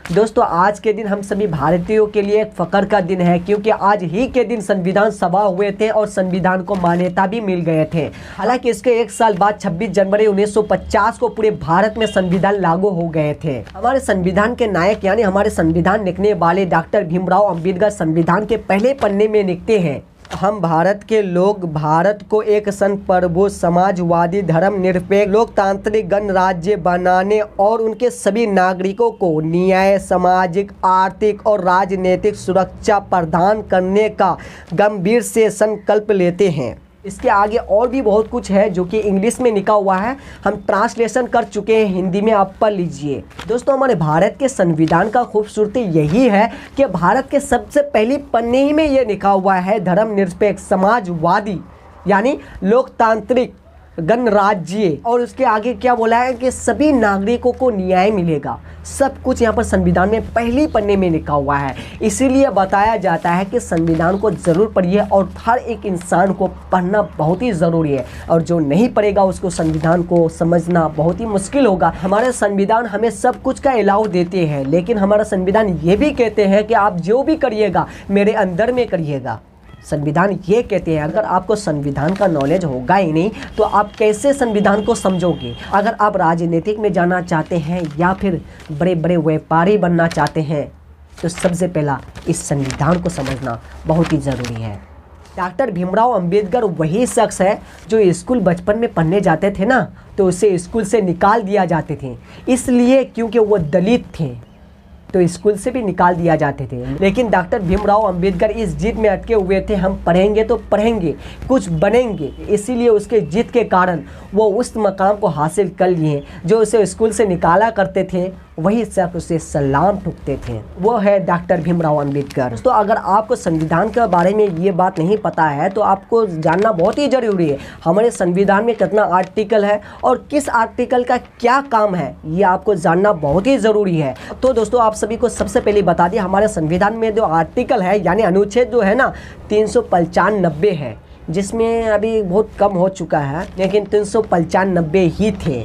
दोस्तों आज के दिन हम सभी भारतीयों के लिए एक फख्र का दिन है, क्योंकि आज ही के दिन संविधान सभा हुए थे और संविधान को मान्यता भी मिल गए थे। हालांकि इसके एक साल बाद 26 जनवरी 1950 को पूरे भारत में संविधान लागू हो गए थे। हमारे संविधान के नायक यानी हमारे संविधान लिखने वाले डॉक्टर भीमराव अंबेडकर संविधान के पहले पन्ने में लिखते हैं, हम भारत के लोग भारत को एक संप्रभु समाजवादी धर्मनिरपेक्ष लोकतांत्रिक गणराज्य बनाने और उनके सभी नागरिकों को न्याय, सामाजिक, आर्थिक और राजनीतिक सुरक्षा प्रदान करने का गंभीर से संकल्प लेते हैं। इसके आगे और भी बहुत कुछ है जो कि इंग्लिश में लिखा हुआ है, हम ट्रांसलेशन कर चुके हैं, हिंदी में आप पढ़ लीजिए। दोस्तों हमारे भारत के संविधान का खूबसूरती यही है कि भारत के सबसे पहली पन्ने ही में ये लिखा हुआ है धर्मनिरपेक्ष समाजवादी यानी लोकतांत्रिक गणराज्य, और उसके आगे क्या बोला है कि सभी नागरिकों को न्याय मिलेगा। सब कुछ यहाँ पर संविधान में पहली पन्ने में लिखा हुआ है। इसीलिए बताया जाता है कि संविधान को ज़रूर पढ़िए और हर एक इंसान को पढ़ना बहुत ही ज़रूरी है, और जो नहीं पढ़ेगा उसको संविधान को समझना बहुत ही मुश्किल होगा। हमारे संविधान हमें सब कुछ का अलाउ देते हैं, लेकिन हमारा संविधान ये भी कहते हैं कि आप जो भी करिएगा मेरे अंदर में करिएगा। संविधान ये कहते हैं अगर आपको संविधान का नॉलेज होगा ही नहीं तो आप कैसे संविधान को समझोगे। अगर आप राजनीतिक में जाना चाहते हैं या फिर बड़े बड़े व्यापारी बनना चाहते हैं तो सबसे पहला इस संविधान को समझना बहुत ही ज़रूरी है। डॉक्टर भीमराव अंबेडकर वही शख्स है जो स्कूल बचपन में पढ़ने जाते थे ना, तो उसे स्कूल से निकाल दिया जाते थे, इसलिए क्योंकि वो दलित थे तो स्कूल से भी निकाल दिया जाते थे। लेकिन डॉक्टर भीमराव अंबेडकर इस जिद में अटके हुए थे, हम पढ़ेंगे तो पढ़ेंगे, कुछ बनेंगे। इसीलिए उसके जिद के कारण वो उस मकाम को हासिल कर लिए। जो उसे स्कूल से निकाला करते थे वही शख्स उसे सलाम ठुकते थे, वो है डॉक्टर भीमराव अंबेडकर। तो अगर आपको संविधान के बारे में ये बात नहीं पता है तो आपको जानना बहुत ही ज़रूरी है हमारे संविधान में कितना आर्टिकल है और किस आर्टिकल का क्या काम है, ये आपको जानना बहुत ही ज़रूरी है। तो दोस्तों आप सभी को सबसे पहले बता दिया हमारे संविधान में जो आर्टिकल है यानी अनुच्छेद जो है ना 395 है, जिसमें अभी बहुत कम हो चुका है, लेकिन 395 ही थे।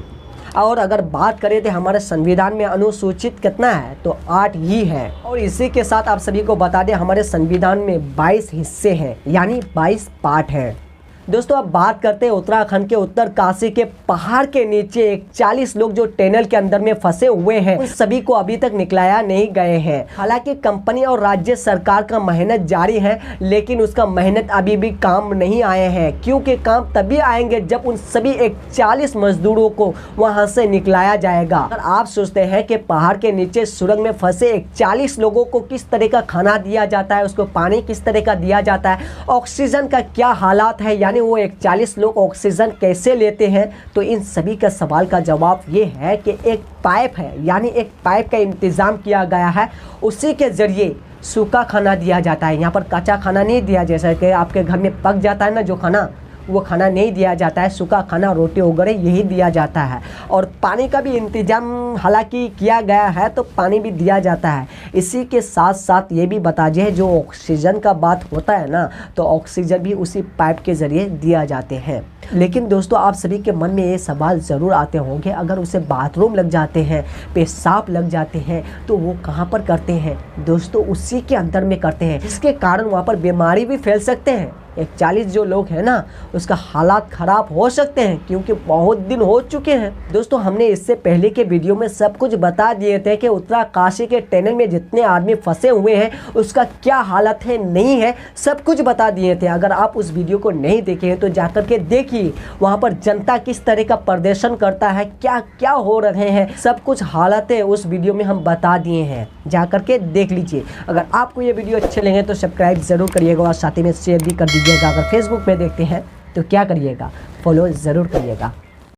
और अगर बात करें तो हमारे संविधान में अनुसूचित कितना है तो 8 ही है। और इसी के साथ आप सभी को बता दें हमारे संविधान में 22 हिस्से हैं यानी 22 पार्ट हैं। दोस्तों अब बात करते हैं उत्तराखंड के उत्तरकाशी के पहाड़ के नीचे एक 40 लोग जो टनल के अंदर में फंसे हुए हैं, उन सभी को अभी तक निकलाया नहीं गए हैं। हालांकि कंपनी और राज्य सरकार का मेहनत जारी है, लेकिन उसका मेहनत अभी भी काम नहीं आए हैं, क्योंकि काम तभी आएंगे जब उन सभी 40 मजदूरों को वहां से निकलाया जाएगा। अगर आप सोचते हैं कि पहाड़ के नीचे सुरंग में फंसे 40 लोगों को किस तरह का खाना दिया जाता है, उसको पानी किस तरह का दिया जाता है, ऑक्सीजन का क्या हालात है, यानी वो 40 लोग ऑक्सीजन कैसे लेते हैं, तो इन सभी का सवाल का जवाब ये है कि एक पाइप है, यानी एक पाइप का इंतज़ाम किया गया है, उसी के ज़रिए सूखा खाना दिया जाता है। यहाँ पर कच्चा खाना नहीं दिया, जैसा कि आपके घर में पक जाता है ना जो खाना, वो खाना नहीं दिया जाता है। सूखा खाना, रोटी वगैरह यही दिया जाता है। और पानी का भी इंतजाम हालांकि किया गया है, तो पानी भी दिया जाता है। इसी के साथ साथ ये भी बता दें जो ऑक्सीजन का बात होता है ना, तो ऑक्सीजन भी उसी पाइप के ज़रिए दिया जाते हैं। लेकिन दोस्तों आप सभी के मन में ये सवाल ज़रूर आते होंगे, अगर उसे बाथरूम लग जाते हैं, पेशाब लग जाते हैं, तो वो कहाँ पर करते हैं? दोस्तों उसी के अंदर में करते हैं, जिसके कारण वहाँ पर बीमारी भी फैल सकते हैं। 40 जो लोग हैं ना उसका हालात ख़राब हो सकते हैं, क्योंकि बहुत दिन हो चुके हैं। दोस्तों हमने इससे पहले के वीडियो में सब कुछ बता दिए थे कि उत्तरकाशी के टनल में जितने आदमी फंसे हुए हैं उसका क्या हालत है, नहीं है, सब कुछ बता दिए थे। अगर आप उस वीडियो को नहीं देखे हैं तो जाकर के देखिए, वहाँ पर जनता किस तरह का प्रदर्शन करता है, क्या क्या हो रहे हैं, सब कुछ हालतें उस वीडियो में हम बता दिए हैं, जाकर के देख लीजिए। अगर आपको ये वीडियो अच्छे लगे तो सब्सक्राइब ज़रूर करिएगा और साथ ही में शेयर भी कर दीजिएगा। अगर फेसबुक पे देखते हैं तो क्या करिएगा, फॉलो ज़रूर करिएगा।